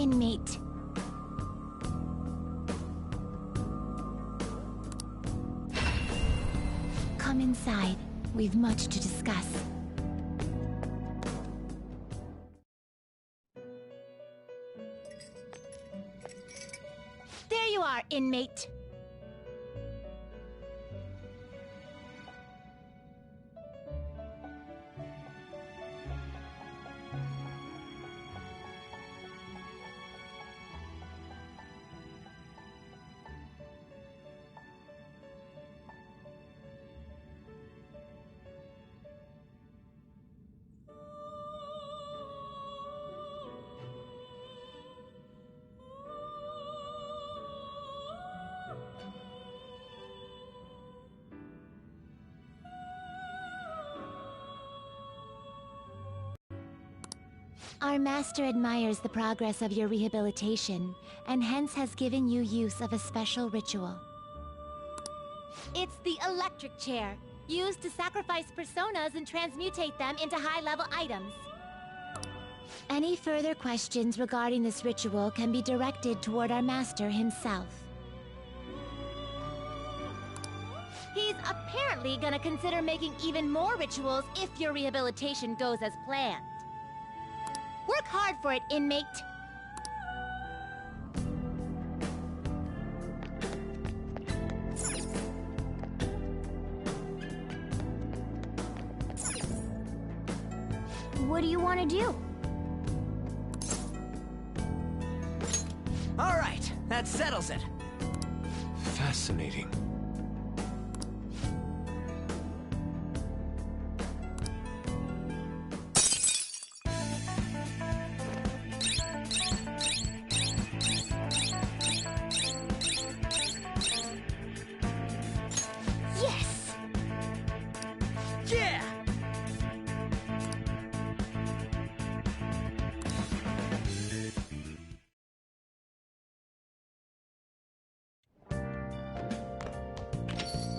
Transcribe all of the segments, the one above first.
inmate. Come inside. We've much to discuss. There you are, inmate. Our master admires the progress of your rehabilitation, and hence has given you use of a special ritual. It's the electric chair, used to sacrifice personas and transmutate them into high-level items. Any further questions regarding this ritual can be directed toward our master himself. He's apparently gonna consider making even more rituals if your rehabilitation goes as planned. Work hard for it, inmate. What do you want to do? All right, that settles it. Fascinating. Yes! Yeah!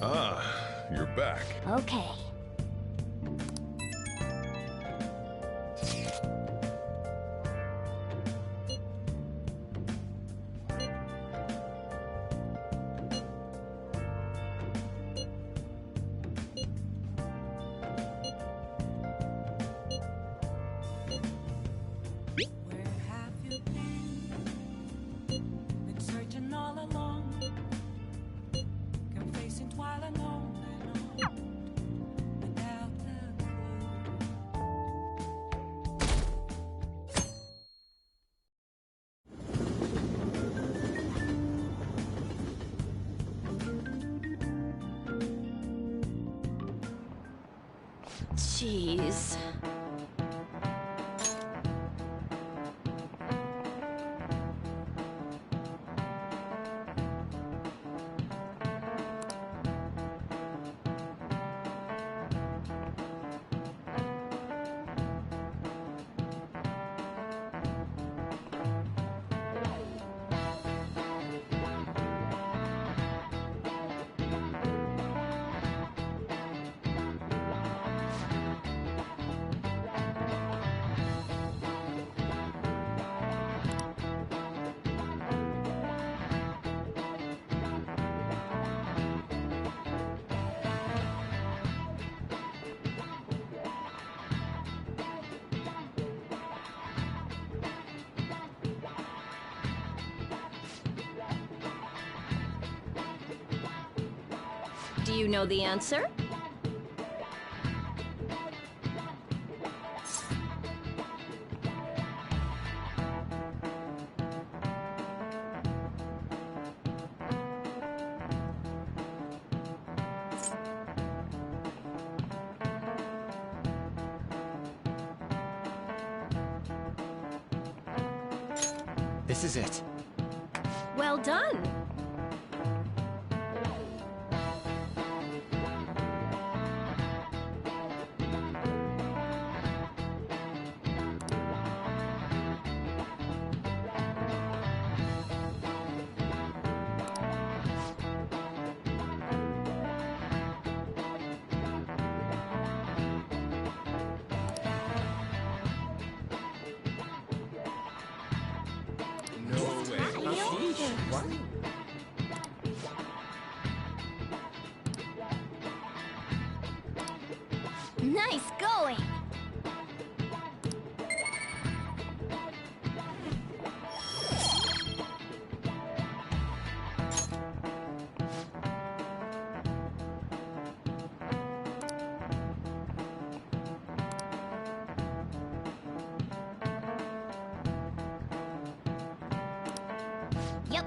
Ah, you're back. Okay. Where have you been? Been searching all along, confessing while alone and on, without a clue. Jeez. Do you know the answer? This is it. Well done! pancakes. What? Nice going! Yep.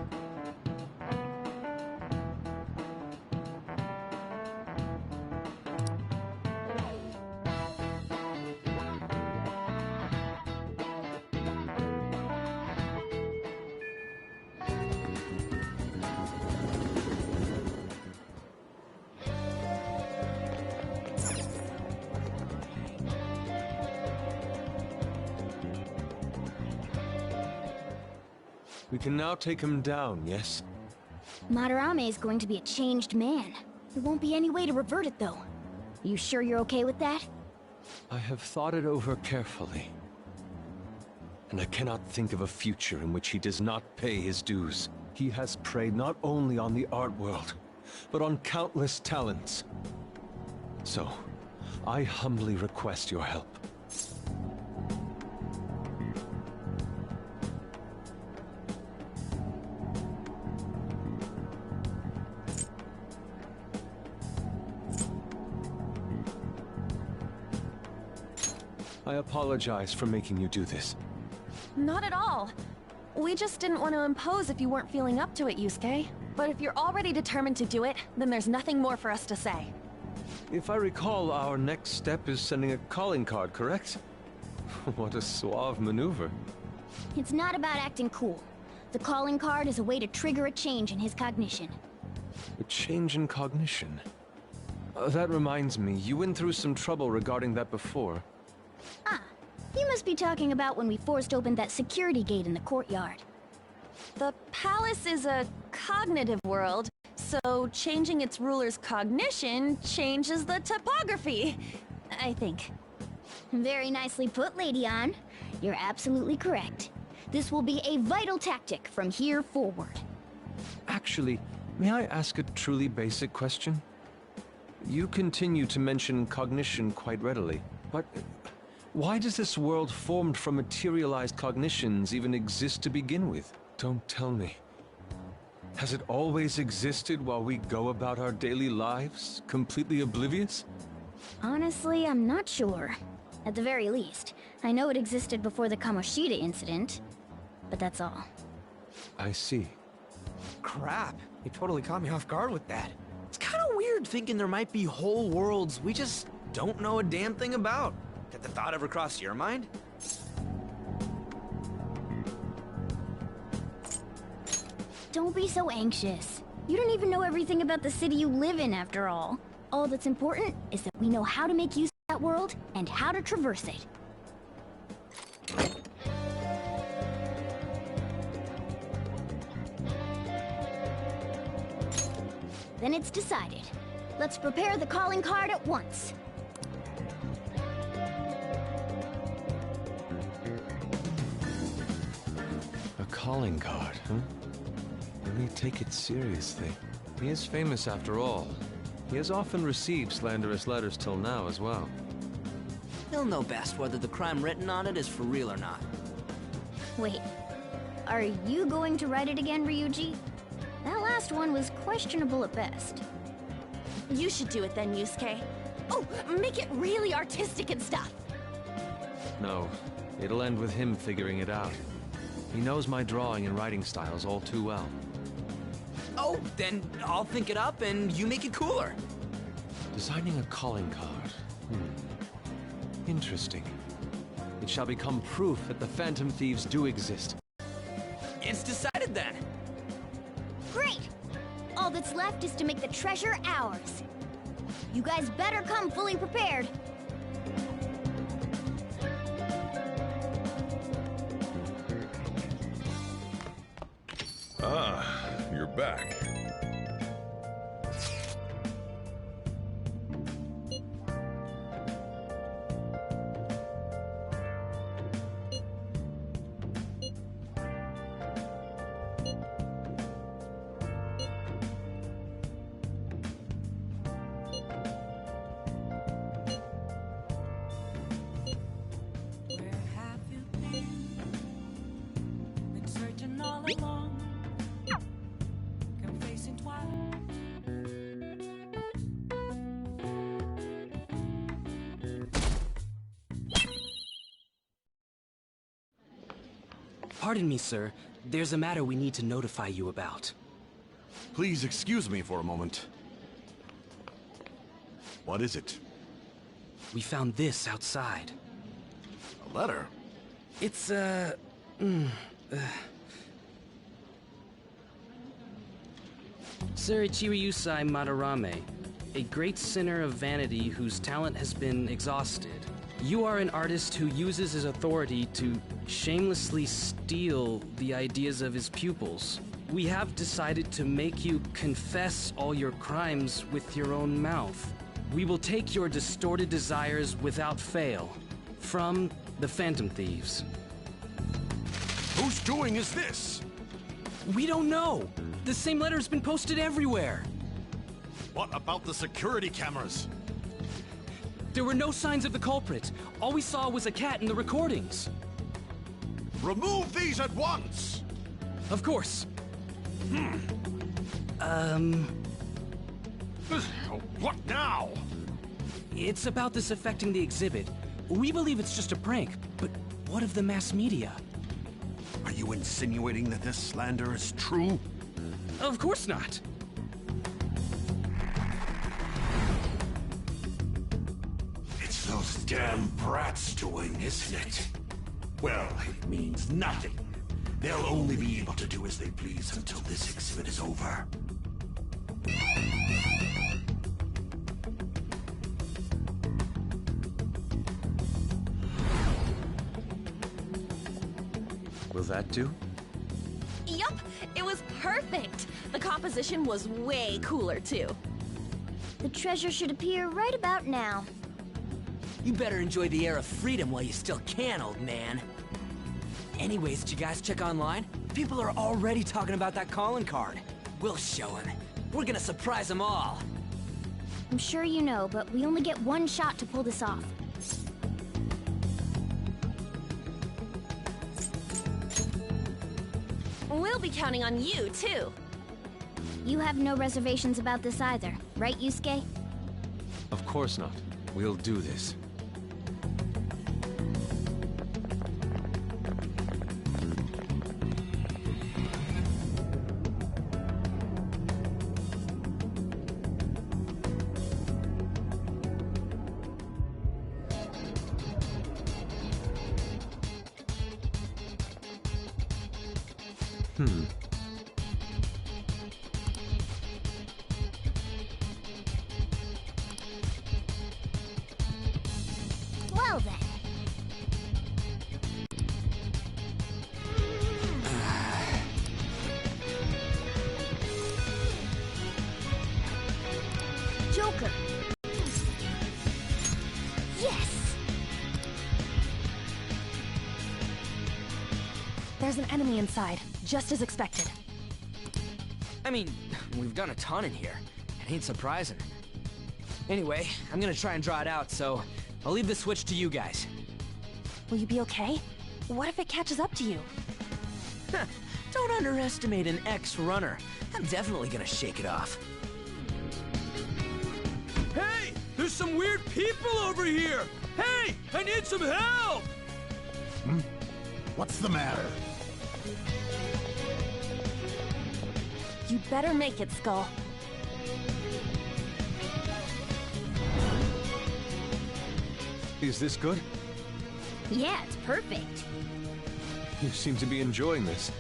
We can now take him down, yes? Madarame is going to be a changed man. There won't be any way to revert it, though. You sure you're okay with that? I have thought it over carefully. And I cannot think of a future in which he does not pay his dues. He has preyed not only on the art world, but on countless talents. So, I humbly request your help. I apologize for making you do this. Not at all. We just didn't want to impose if you weren't feeling up to it, Yusuke. But if you're already determined to do it, then there's nothing more for us to say. If I recall, our next step is sending a calling card, correct? What a suave maneuver. It's not about acting cool. The calling card is a way to trigger a change in his cognition. A change in cognition. That reminds me, you went through some trouble regarding that before. Ah, you must be talking about when we forced open that security gate in the courtyard. The palace is a cognitive world, so changing its ruler's cognition changes the topography, I think. Very nicely put, Lady Ann. You're absolutely correct. This will be a vital tactic from here forward. Actually, may I ask a truly basic question? You continue to mention cognition quite readily, but why does this world formed from materialized cognitions even exist to begin with? Don't tell me. Has it always existed while we go about our daily lives, completely oblivious? Honestly, I'm not sure. At the very least, I know it existed before the Kamoshida incident, but that's all. I see. Crap, you totally caught me off guard with that. It's kind of weird thinking there might be whole worlds we just don't know a damn thing about. Did the thought ever cross your mind? Don't be so anxious. You don't even know everything about the city you live in, after all. All that's important is that we know how to make use of that world and how to traverse it. Then it's decided. Let's prepare the calling card at once. A calling card, huh? Really take it seriously. He is famous after all. He has often received slanderous letters till now as well. He'll know best whether the crime written on it is for real or not. Wait, are you going to write it again, Ryuji? That last one was questionable at best. You should do it then, Yusuke. Oh, make it really artistic and stuff. No, it'll end with him figuring it out. He knows my drawing and writing styles all too well. Oh, then I'll think it up and you make it cooler. Designing a calling card. Interesting. It shall become proof that the Phantom Thieves do exist. It's decided then. Great! All that's left is to make the treasure ours. You guys better come fully prepared. Ah, you're back. Pardon me, sir. There's a matter we need to notify you about. Please excuse me for a moment. What is it? We found this outside. A letter? It's, Sir Ichiriusai Madarame, a great sinner of vanity whose talent has been exhausted. You are an artist who uses his authority to shamelessly steal the ideas of his pupils. We have decided to make you confess all your crimes with your own mouth. We will take your distorted desires without fail. From the Phantom Thieves. Whose doing is this? We don't know! The same letter's been posted everywhere! What about the security cameras? There were no signs of the culprit. All we saw was a cat in the recordings. Remove these at once! Of course. What now? It's about this affecting the exhibit. We believe it's just a prank, but what of the mass media? Are you insinuating that this slander is true? Of course not. It's those damn brats doing, isn't it? Well, it means nothing. They'll only be able to do as they please until this exhibit is over. Will that do? Yup, it was perfect. The composition was way cooler, too. The treasure should appear right about now. You better enjoy the air of freedom while you still can, old man. Anyways, did you guys check online? People are already talking about that calling card. We'll show him. We're gonna surprise them all. I'm sure you know, but we only get one shot to pull this off. We'll be counting on you, too. You have no reservations about this either, right, Yusuke? Of course not. We'll do this. Well then. Joker. Yes! There's an enemy inside, just as expected. I mean, we've done a ton in here. It ain't surprising. Anyway, I'm gonna try and draw it out, so I'll leave the switch to you guys. Will you be okay? What if it catches up to you? Don't underestimate an ex-runner. I'm definitely gonna shake it off. Hey! There's some weird people over here! Hey! I need some help! What's the matter? You better make it, Skull. Is this good? Yeah, it's perfect. You seem to be enjoying this.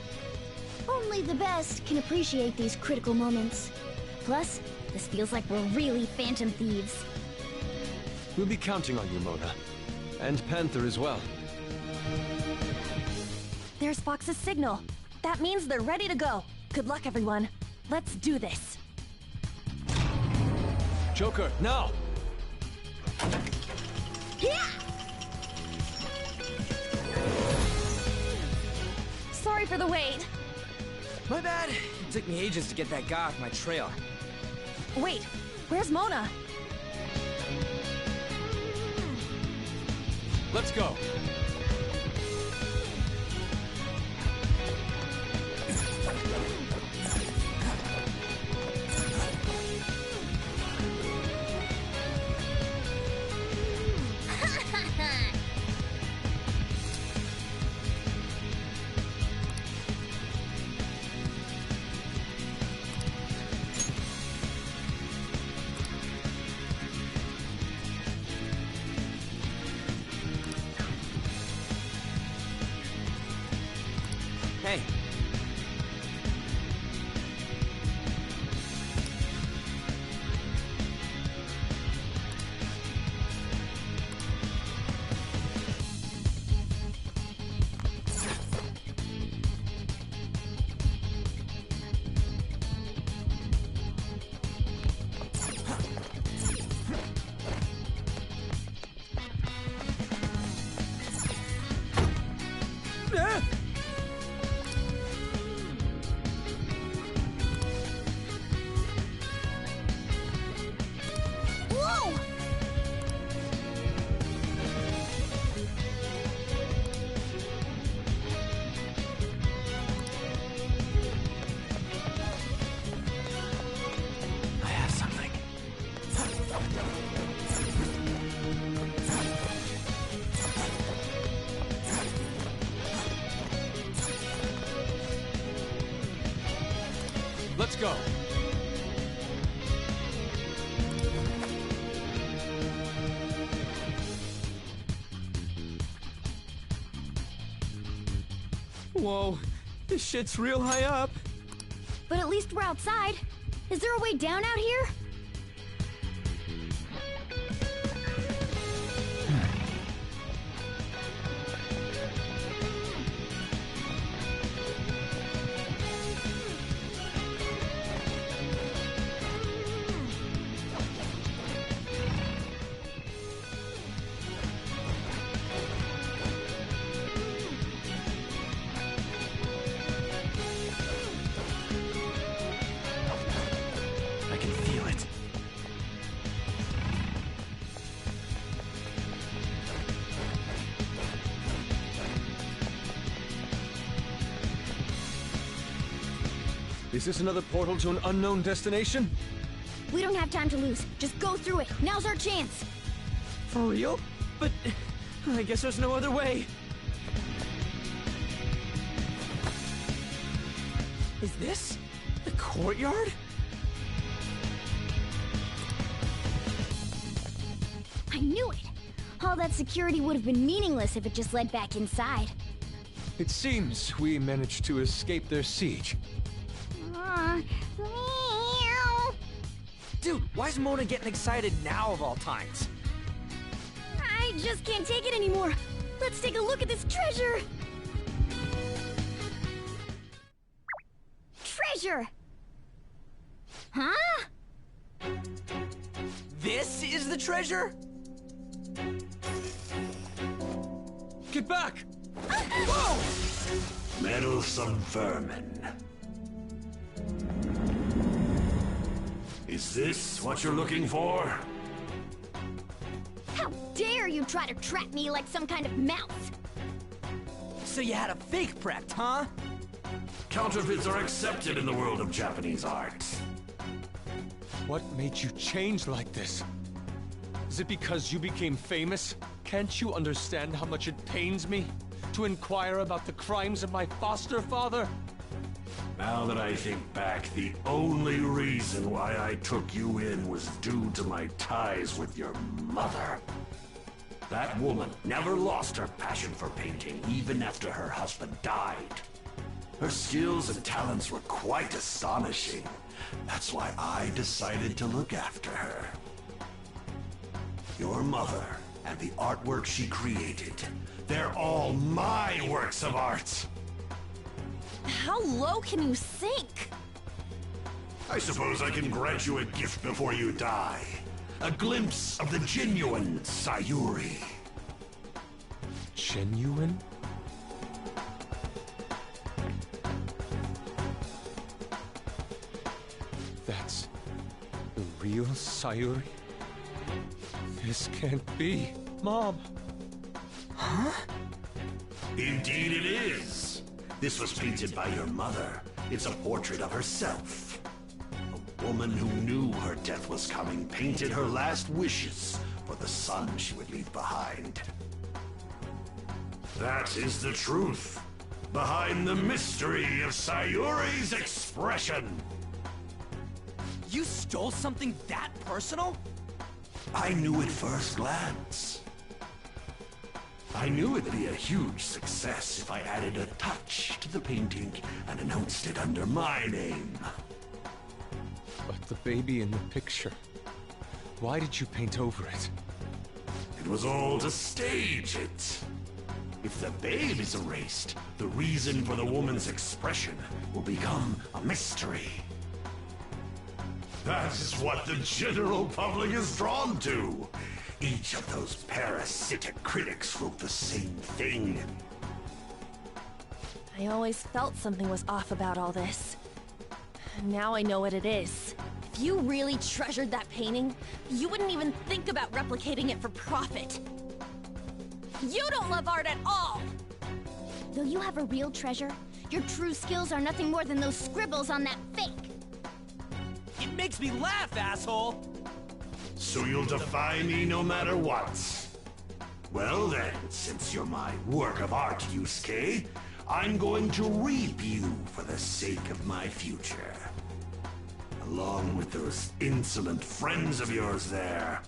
Only the best can appreciate these critical moments. Plus, this feels like we're really Phantom Thieves. We'll be counting on you, Mona. And Panther as well. There's Fox's signal. That means they're ready to go. Good luck, everyone. Let's do this. Joker, now! Yeah! Sorry for the wait. My bad. It took me ages to get that guy off my trail. Wait, where's Mona? Let's go! Hey. Whoa! I have something. Let's go. Whoa, this shit's real high up. But at least we're outside. Is there a way down out here? I can feel it. Is this another portal to an unknown destination? We don't have time to lose. Just go through it. Now's our chance. For real? But I guess there's no other way. Is this the courtyard? I knew it. All that security would have been meaningless if it just led back inside. It seems we managed to escape their siege. Meow. Dude, why is Mona getting excited now of all times? I just can't take it anymore. Let's take a look at this treasure. Treasure! Huh? This is the treasure? Get back! Whoa! Meddlesome vermin. Is this what you're looking for? How dare you try to trap me like some kind of mouse? So you had a fake Precht, huh? Counterfeits are accepted in the world of Japanese art. What made you change like this? Is it because you became famous? Can't you understand how much it pains me to inquire about the crimes of my foster father? Now that I think back, the only reason why I took you in was due to my ties with your mother. That woman never lost her passion for painting, even after her husband died. Her skills and talents were quite astonishing. That's why I decided to look after her. Your mother and the artwork she created, they're all my works of art. How low can you sink? I suppose I can grant you a gift before you die. A glimpse of the genuine Sayuri. Genuine? That's the real Sayuri? This can't be. Mom! Indeed it is. This was painted by your mother. It's a portrait of herself. A woman who knew her death was coming painted her last wishes for the son she would leave behind. That is the truth behind the mystery of Sayuri's expression. You stole something that personal? I knew at first glance. I knew it'd be a huge success if I added a touch to the painting and announced it under my name. But the baby in the picture, why did you paint over it? It was all to stage it. If the babe is erased, the reason for the woman's expression will become a mystery. That is what the general public is drawn to. Each of those parasitic critics wrote the same thing. I always felt something was off about all this. Now I know what it is. If you really treasured that painting, you wouldn't even think about replicating it for profit. You don't love art at all! Though you have a real treasure, your true skills are nothing more than those scribbles on that fake. It makes me laugh, asshole! So you'll defy me no matter what. Well then, since you're my work of art, Yusuke, I'm going to reap you for the sake of my future. Along with those insolent friends of yours there.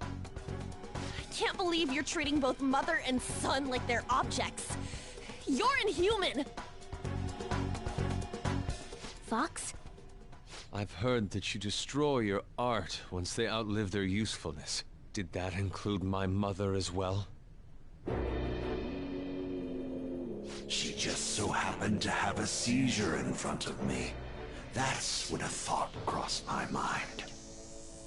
I can't believe you're treating both mother and son like they're objects. You're inhuman! Fox? I've heard that you destroy your art once they outlive their usefulness. Did that include my mother as well? She just so happened to have a seizure in front of me. That's when a thought crossed my mind.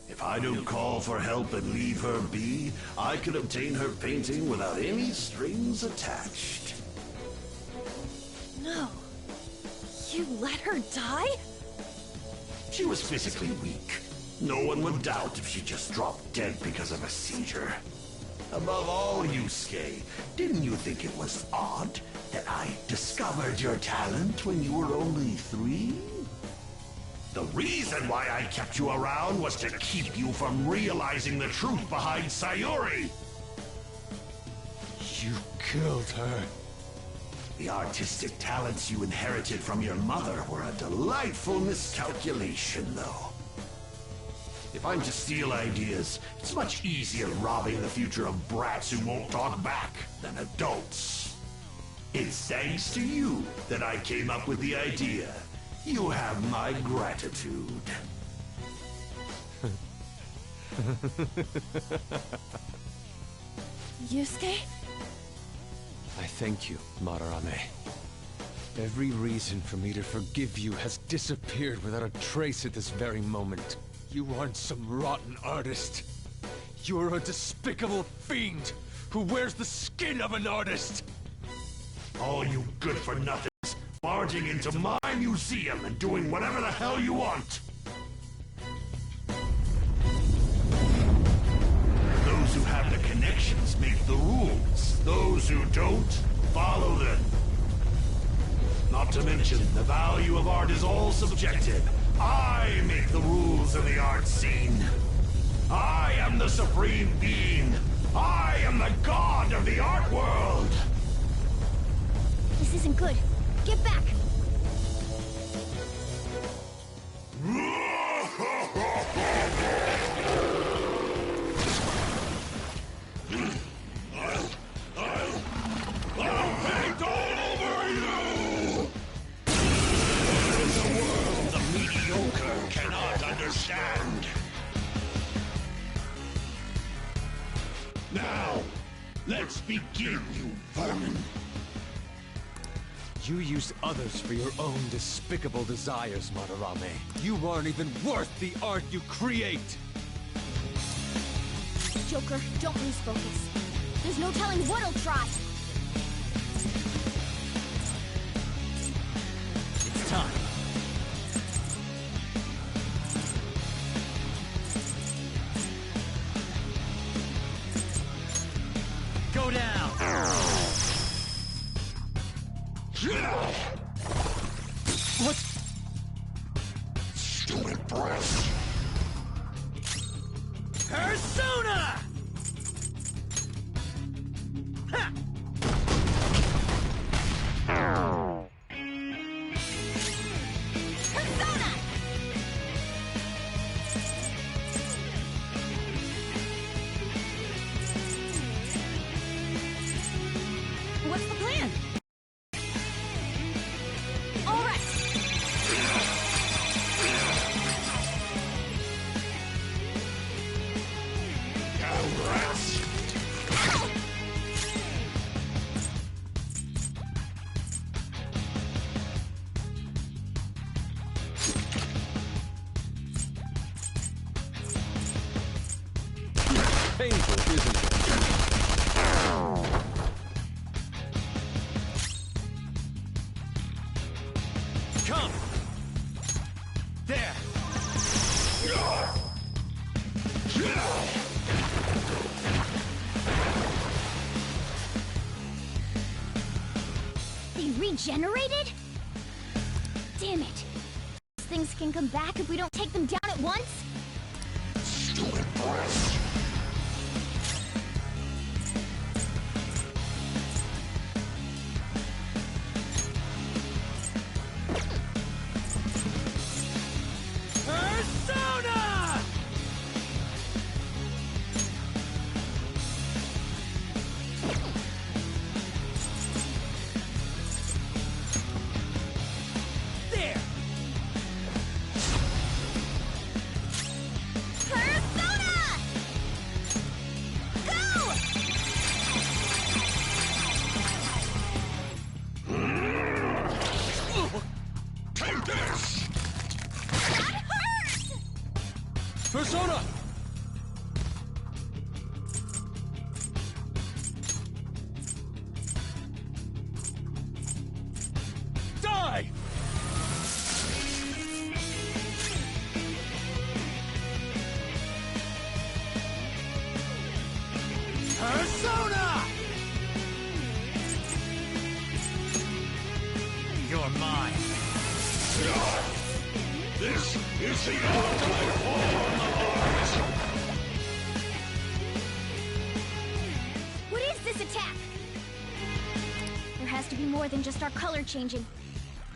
If I don't call for help and leave her be, I could obtain her painting without any strings attached. No. You let her die? She was physically weak. No one would doubt if she just dropped dead because of a seizure. Above all, Yusuke, didn't you think it was odd that I discovered your talent when you were only 3? The reason why I kept you around was to keep you from realizing the truth behind Sayuri. You killed her. The artistic talents you inherited from your mother were a delightful miscalculation, though. If I'm to steal ideas, it's much easier robbing the future of brats who won't talk back than adults. It's thanks to you that I came up with the idea. You have my gratitude. Yusuke? I thank you, Madarame. Every reason for me to forgive you has disappeared without a trace at this very moment. You aren't some rotten artist. You're a despicable fiend who wears the skin of an artist. All you good-for-nothings barging into my museum and doing whatever the hell you want. Those who have the connections make the rules. Those who don't, follow them. Not to mention, the value of art is all subjective. I make the rules of the art scene. I am the supreme being. I am the god of the art world. This isn't good. Get back! I'll paint all over you! It's a world the mediocre cannot understand. Now, let's begin, you vermin. You used others for your own despicable desires, Madarame. You aren't even worth the art you create! Joker, don't lose focus. There's no telling what he'll try. It's time. Go down! What? Stupid breath. Persona! Ha! Persona! regenerated? Damn it. These things can come back if we don't take them down at once? Stupid breath. Persona! There! Persona! Go! Take this! That hurt! Persona! Die! Persona! You're mine. This is the ultimate form of art! What is this attack? There has to be more than just our color changing.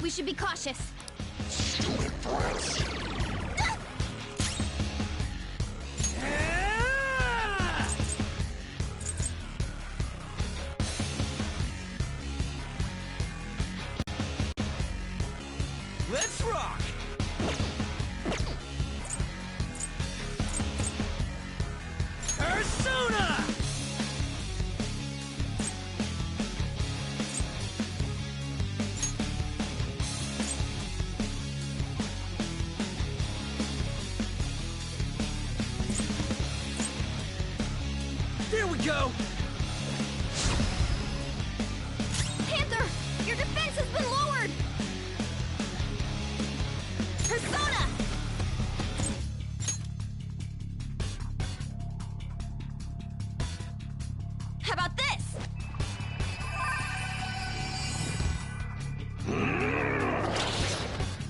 We should be cautious. Stupid breath! Let's rock! Persona! There we go! Panther! Your defense has been lowered! Persona! How about this?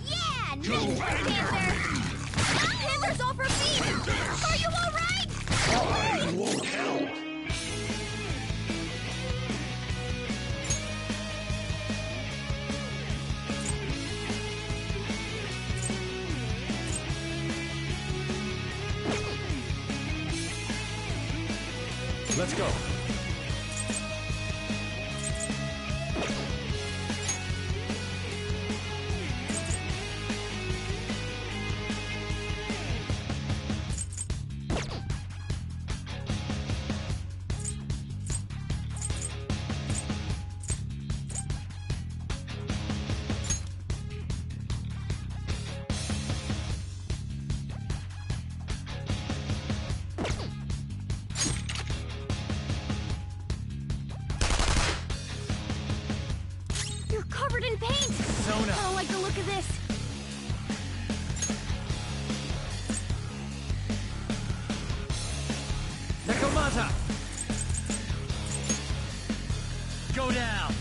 Yeah! Nice, Panther! Panther's off her feet! Are you alright? I won't help! Let's go. You're covered in paint! Persona! I don't like the look of this. Nekomata! Go down!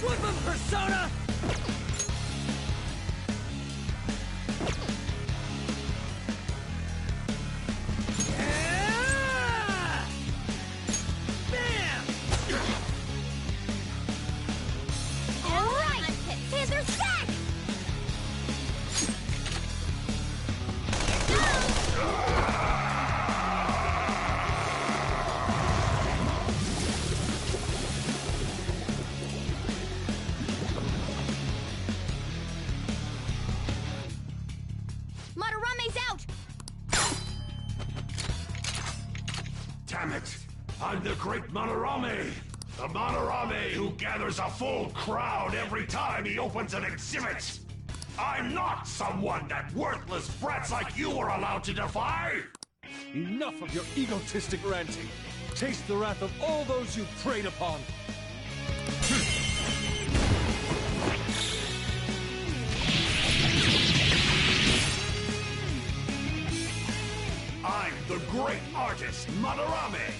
Woodman Persona! Yeah! Bam! Alright! Panther's back! Madarame's out! Damn it! I'm the great Madarame! The Madarame who gathers a full crowd every time he opens an exhibit! I'm not someone that worthless brats like you are allowed to defy! Enough of your egotistic ranting. Taste the wrath of all those you preyed upon. I'm the great artist, Madarame!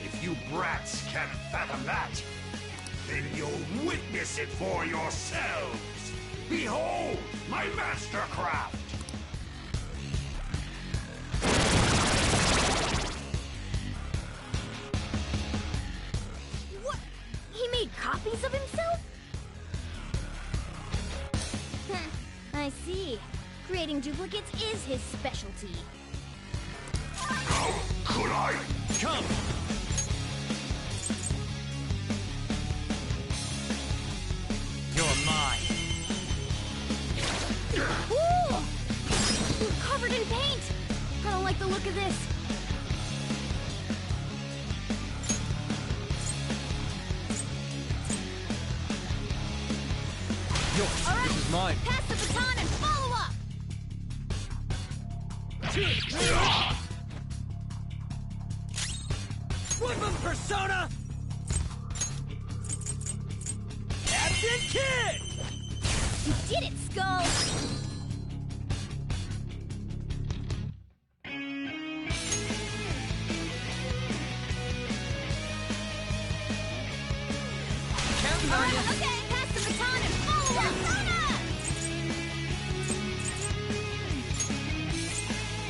If If you brats can't fathom that, then you'll witness it for yourselves! Behold, my mastercraft! What? He made copies of himself? I see. Creating duplicates is his specialty. How could I? Come! You're mine. Ooh! You're covered in paint! I don't like the look of this. Yours. All right, This is mine. pass the baton and follow up! Whip him, Persona! Captain Kid! You did it, Skull! Counting All on right, you. okay, pass the baton and follow up! Persona!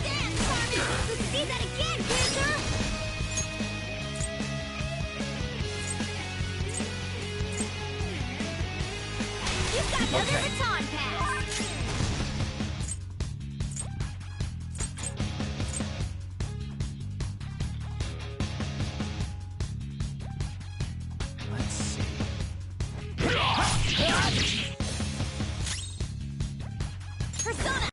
Damn, Carmen! Let's see that again, Panther! You've got another baton pass! Let's see. Persona!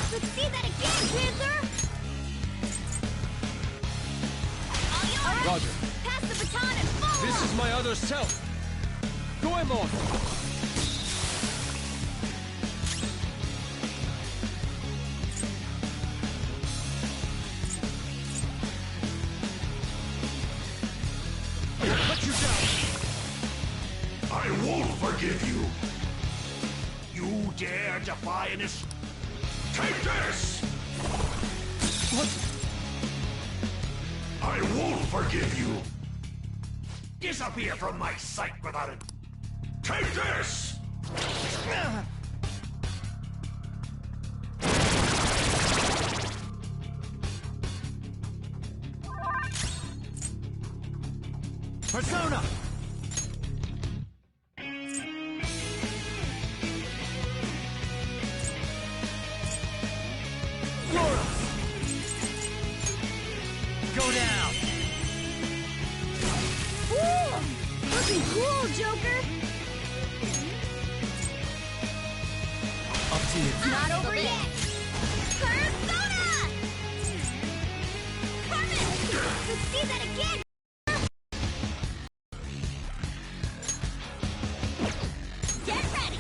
Let's see that again, Panther! All right, Roger. pass the baton and follow This up! is my other self. Goemon! Put you down! I won't forgive you! You dare defy an Take this! What? I won't forgive you! Disappear from my sight without it! Take this! Persona! Go down! Ooh, looking cool, Joker! Up to you. Not over yet! Persona! Carmen! Let's see that again! Get ready!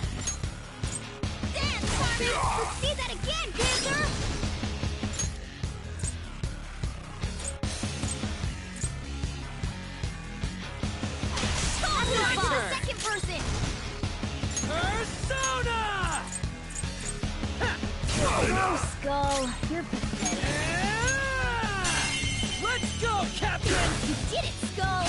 Dance, Carmen! Let's see that again, Panther! turn. Second person! Persona! Oh, Skull, you're pathetic. Let's go, Captain! You did it, Skull!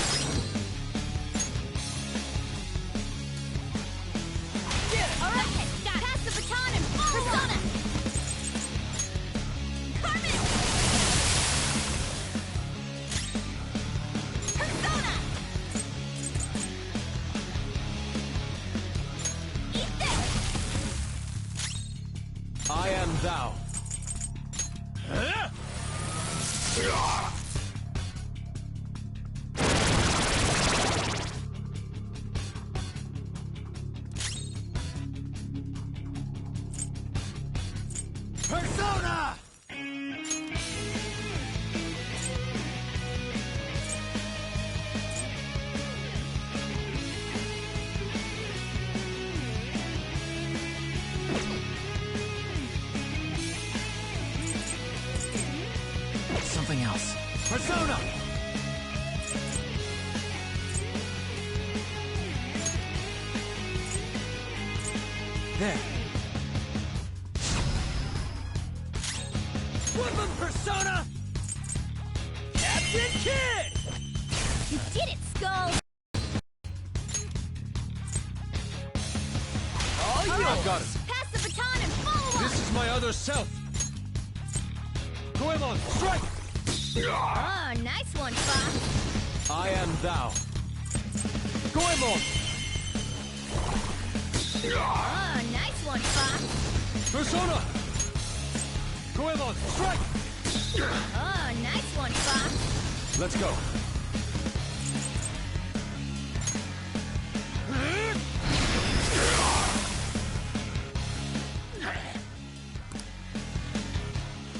All right, pass the baton and follow Persona! Carmen! Persona! Eat this! I am thou. Persona! There. Woodland Persona! Captain Kid! You did it, Skull! All yours! I've got it. Pass the baton and follow up! This is my other self. Goemon, strike! Oh, nice one, Fox. I am thou. Goemon! Oh, nice one, Fox. Persona! Goemon, strike! Oh, nice one, Fox. Let's go.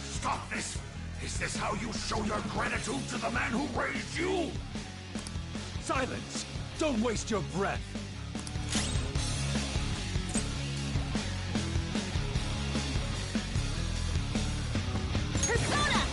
Stop this! Is this how you show your gratitude to the man who raised you? Silence! Don't waste your breath. Persona!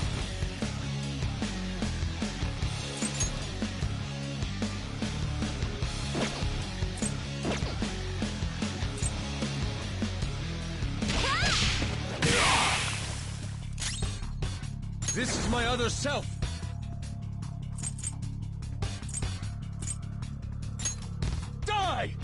This is my other self. Die!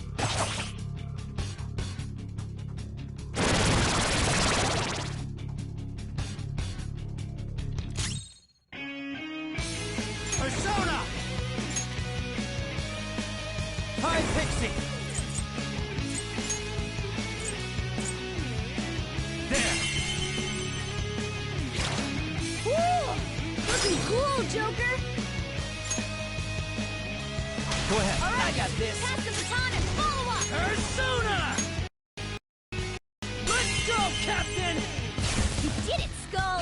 Persona! Hi, Pixie! There! Looking cool, Joker! Go ahead, All right, I got this! Pass the baton and follow up! Persona! Let's go, Captain! You did it, Skull!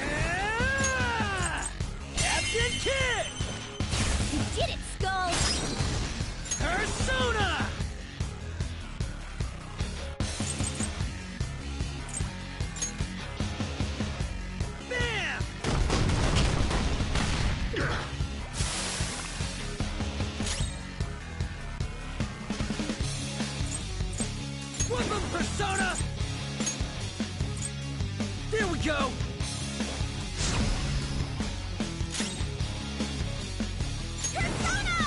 Ah! Captain Kid! You did it, Skull! Persona! Bam! Woodland Persona! There we go! Persona!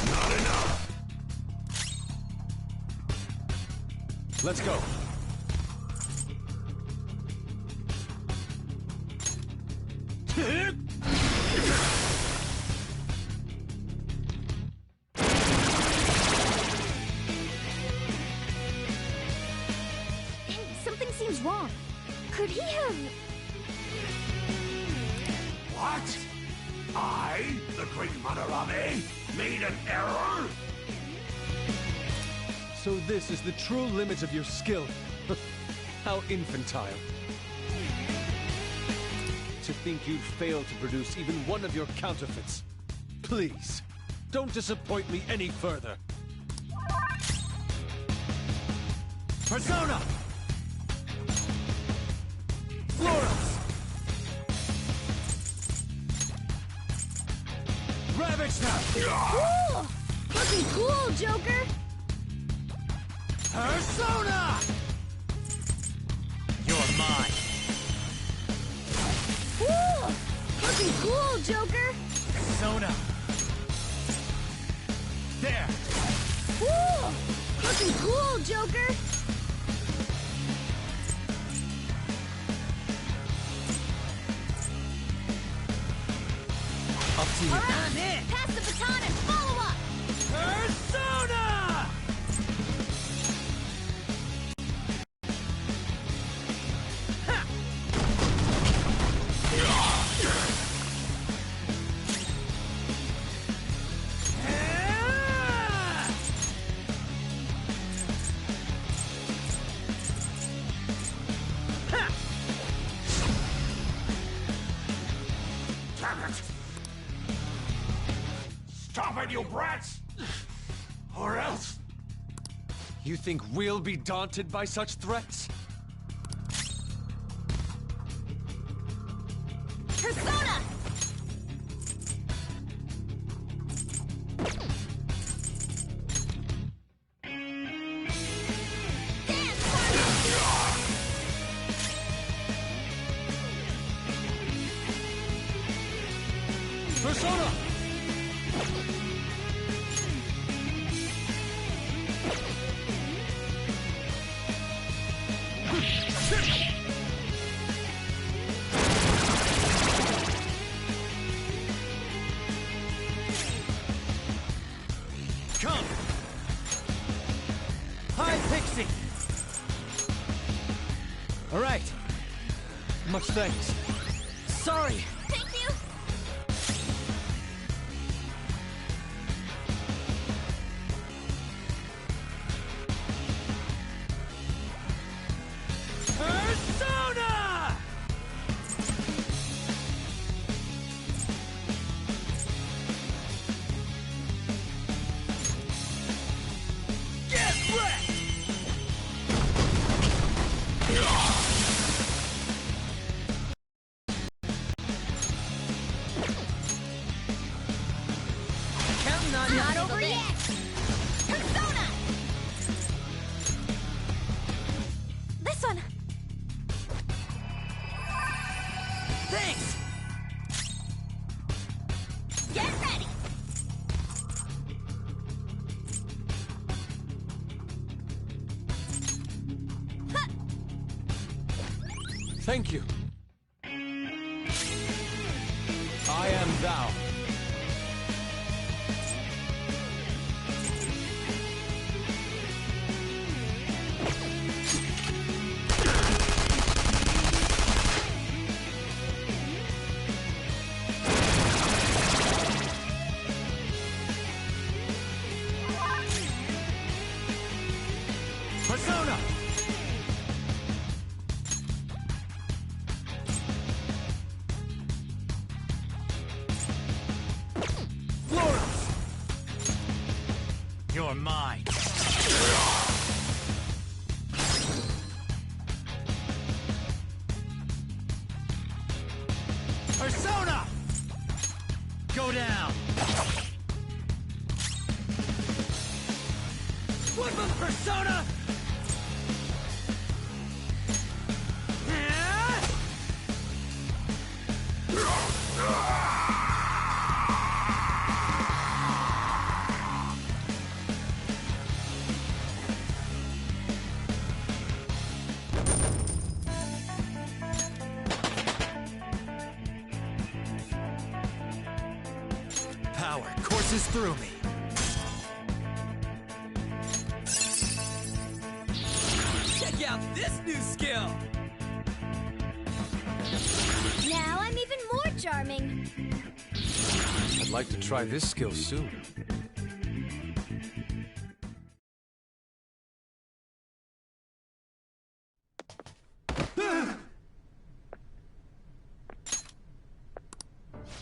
Not enough! Let's go. Something seems wrong. Could he have... What? I, the great Madarame, made an error? So this is the true limit of your skill. How infantile. To think you'd fail to produce even one of your counterfeits. Please, don't disappoint me any further. Persona! Florals! Ravage now! Cool! Looking cool, Joker! Persona! You're mine. Cool! Looking cool, Joker! Persona! There! Cool! Looking cool, Joker! Up to you. All right, pass the baton and follow up! Persona! Damn it! Stop it, you brats! Or else... You think we'll be daunted by such threats? Persona! Persona! Come! Hi, Pixie! Alright. Much thanks. Sorry! Thank you! Persona! Get wrecked! Counting on Not over yet! Persona! This one! Thanks! Get ready! Thank you. I am thou. Persona! Florence! You're mine. Persona! Go down! Woodman Persona! Power courses through me. Check out this new skill! Now I'm even more charming. I'd like to try this skill soon.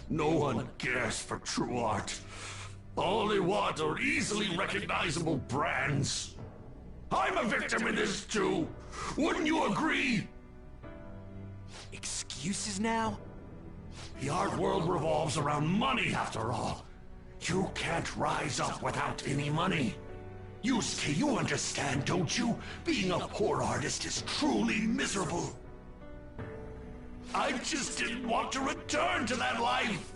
No one cares for true art. All they want are easily recognizable brands. I'm a victim in this too. Wouldn't you agree? Excuses now? The art world revolves around money after all. You can't rise up without any money. Yusuke, you understand, don't you? Being a poor artist is truly miserable. I just didn't want to return to that life.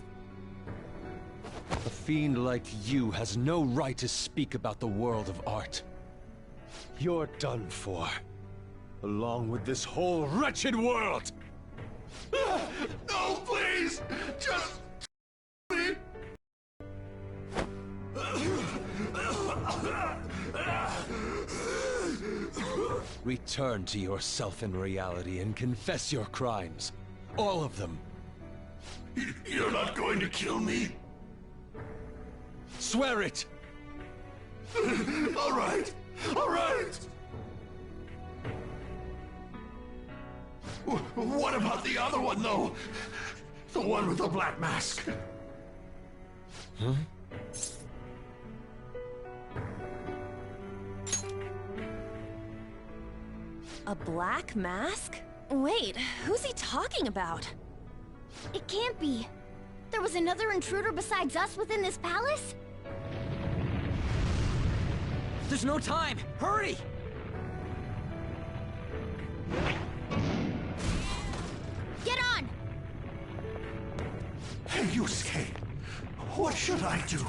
A fiend like you has no right to speak about the world of art. You're done for. Along with this whole wretched world! No, please! Just... me. Return to yourself in reality and confess your crimes. All of them. You're not going to kill me? Swear it! All right! All right! What about the other one, though? The one with the black mask? Huh? A black mask? Wait, who's he talking about? It can't be. There was another intruder besides us within this palace? There's no time! Hurry! Get on! Hey, Yusuke, what should I do?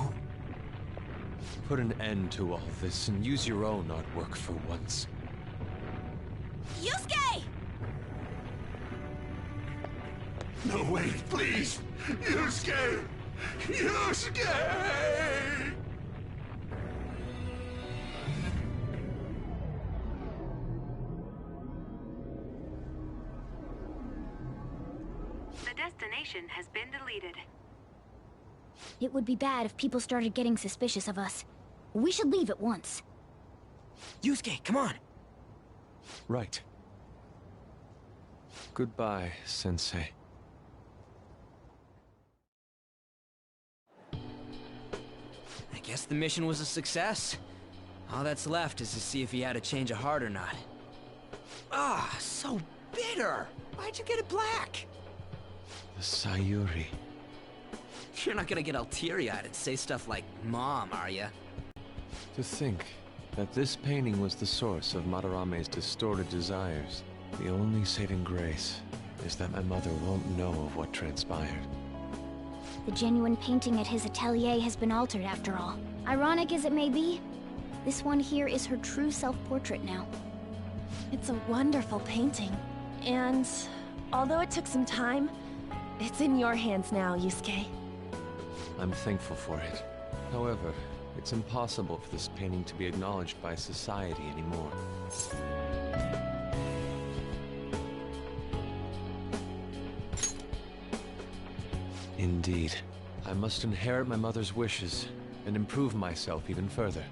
Put an end to all this and use your own artwork for once. Yusuke! No, wait, please! Yusuke! Yusuke! The destination has been deleted. It would be bad if people started getting suspicious of us. We should leave at once. Yusuke, come on! Right. Goodbye, Sensei. I guess the mission was a success. All that's left is to see if he had a change of heart or not. Ah, so bitter! Why'd you get it black? The Sayuri. You're not gonna get all teary-eyed and say stuff like, Mom, are ya? To think that this painting was the source of Madarame's distorted desires. The only saving grace is that my mother won't know of what transpired. The genuine painting at his atelier has been altered after all. Ironic as it may be, this one here is her true self-portrait now. It's a wonderful painting. And although it took some time, it's in your hands now, Yusuke. I'm thankful for it. However, it's impossible for this painting to be acknowledged by society anymore. Indeed. I must inherit my mother's wishes and improve myself even further.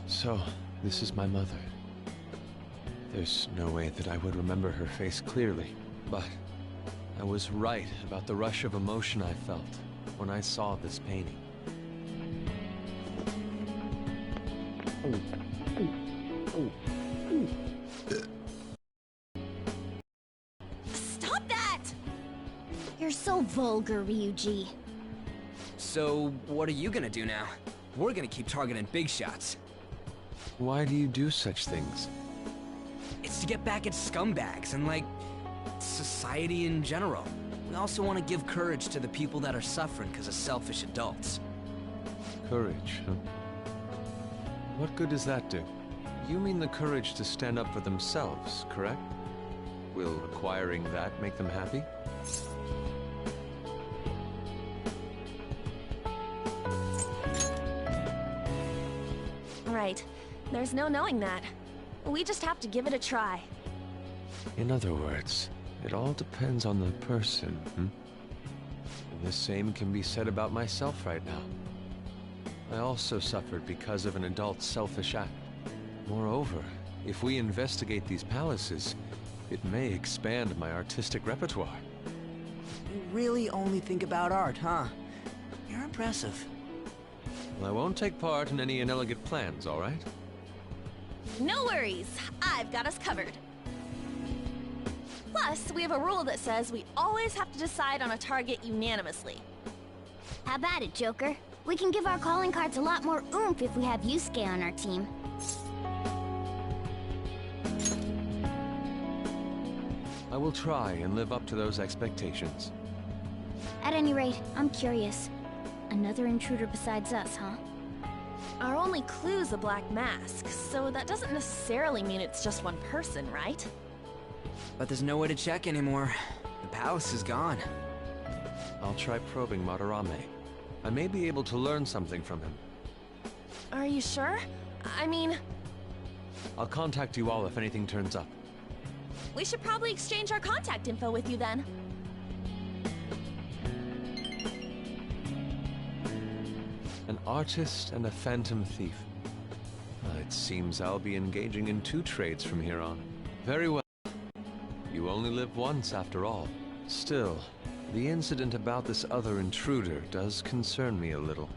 So, this is my mother. There's no way that I would remember her face clearly, but I was right about the rush of emotion I felt when I saw this painting. Stop that! You're so vulgar, Ryuji. So, what are you gonna do now? We're gonna keep targeting big shots. Why do you do such things? It's to get back at scumbags and, like, society in general. We also want to give courage to the people that are suffering because of selfish adults. Courage, huh? What good does that do? You mean the courage to stand up for themselves, correct? Will acquiring that make them happy? Right. There's no knowing that. We just have to give it a try. In other words, it all depends on the person, hmm? And the same can be said about myself right now. I also suffered because of an adult's selfish act. Moreover, if we investigate these palaces, it may expand my artistic repertoire. You really only think about art, huh? You're impressive. Well, I won't take part in any inelegant plans, all right? No worries. I've got us covered. Plus, we have a rule that says we always have to decide on a target unanimously. How about it, Joker? We can give our calling cards a lot more oomph if we have Yusuke on our team. I will try and live up to those expectations. At any rate, I'm curious. Another intruder besides us, huh? Our only clue's a black mask, so that doesn't necessarily mean it's just one person, right? But there's no way to check anymore. The palace is gone. I'll try probing Madarame. I may be able to learn something from him. Are you sure? I mean, I'll contact you all if anything turns up. we should probably exchange our contact info with you then. An artist and a phantom thief. It seems I'll be engaging in two trades from here on. Very well. You only live once, after all. Still, the incident about this other intruder does concern me a little.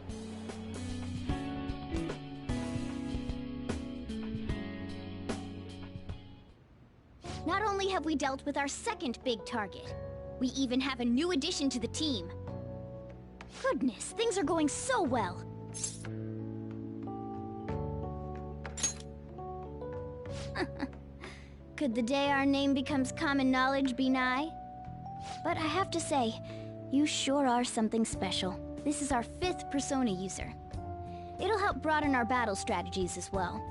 have we dealt with our second big target. We even have a new addition to the team. Goodness, things are going so well. Could the day our name becomes common knowledge be nigh? But I have to say, you sure are something special. This is our 5th Persona user. It'll help broaden our battle strategies as well.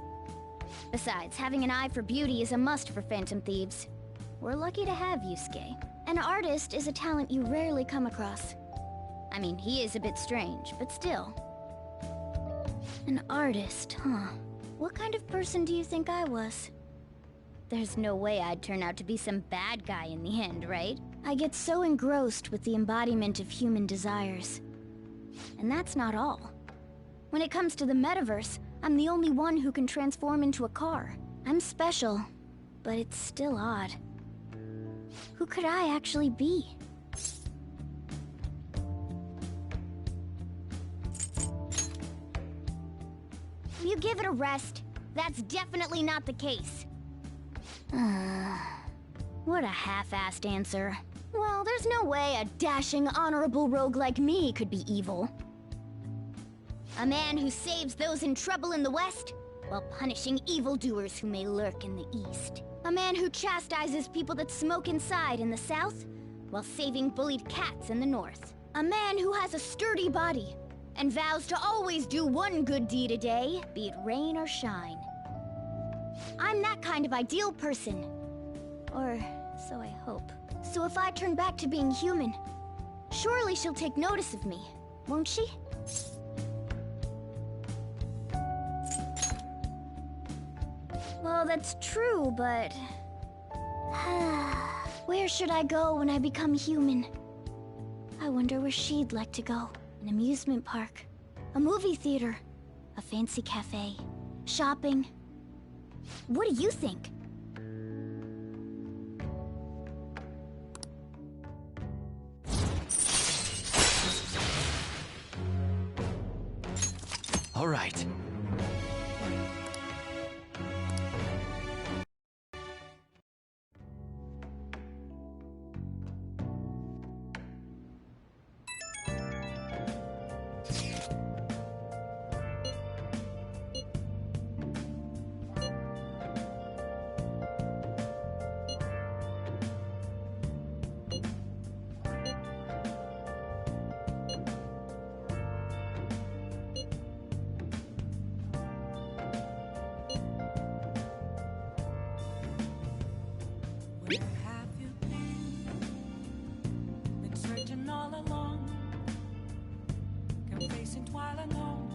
Besides, having an eye for beauty is a must for Phantom Thieves. We're lucky to have Yusuke. An artist is a talent you rarely come across. I mean, he is a bit strange, but still. An artist, huh? What kind of person do you think I was? There's no way I'd turn out to be some bad guy in the end, right? I get so engrossed with the embodiment of human desires. And that's not all. When it comes to the metaverse, I'm the only one who can transform into a car. I'm special, but it's still odd. Who could I actually be? You give it a rest. That's definitely not the case. What a half-assed answer. Well, there's no way a dashing, honorable rogue like me could be evil. A man who saves those in trouble in the West, while punishing evildoers who may lurk in the East. A man who chastises people that smoke inside in the South, while saving bullied cats in the North. A man who has a sturdy body, and vows to always do one good deed a day, be it rain or shine. I'm that kind of ideal person. Or so I hope. So if I turn back to being human, surely she'll take notice of me, won't she? Well, that's true, but... where should I go when I become human? I wonder where she'd like to go. An amusement park, a movie theater, a fancy cafe, shopping. What do you think? All right. Where have you been searching all along, confessing while alone.